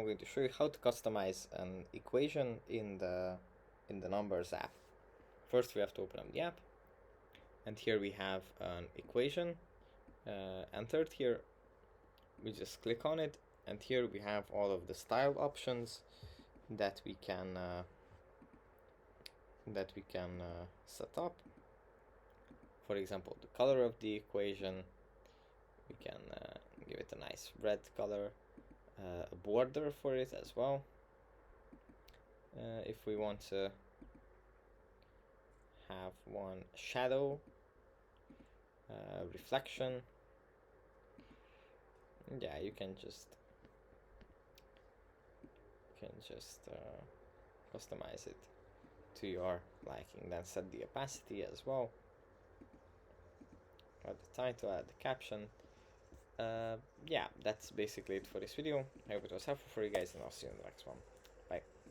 I'm going to show you how to customize an equation in the Numbers app. First, we have to open up the app, and here we have an equation. Entered here, we just click on it, and here we have all of the style options that we can set up. For example, the color of the equation, we can give it a nice red color. A border for it as well, if we want to have one shadow, reflection. Yeah, you can just customize it to your liking. Then set the opacity as well, add the title, add the caption. Yeah, that's basically it for this video. I hope it was helpful for you guys, and I'll see you in the next one. Bye.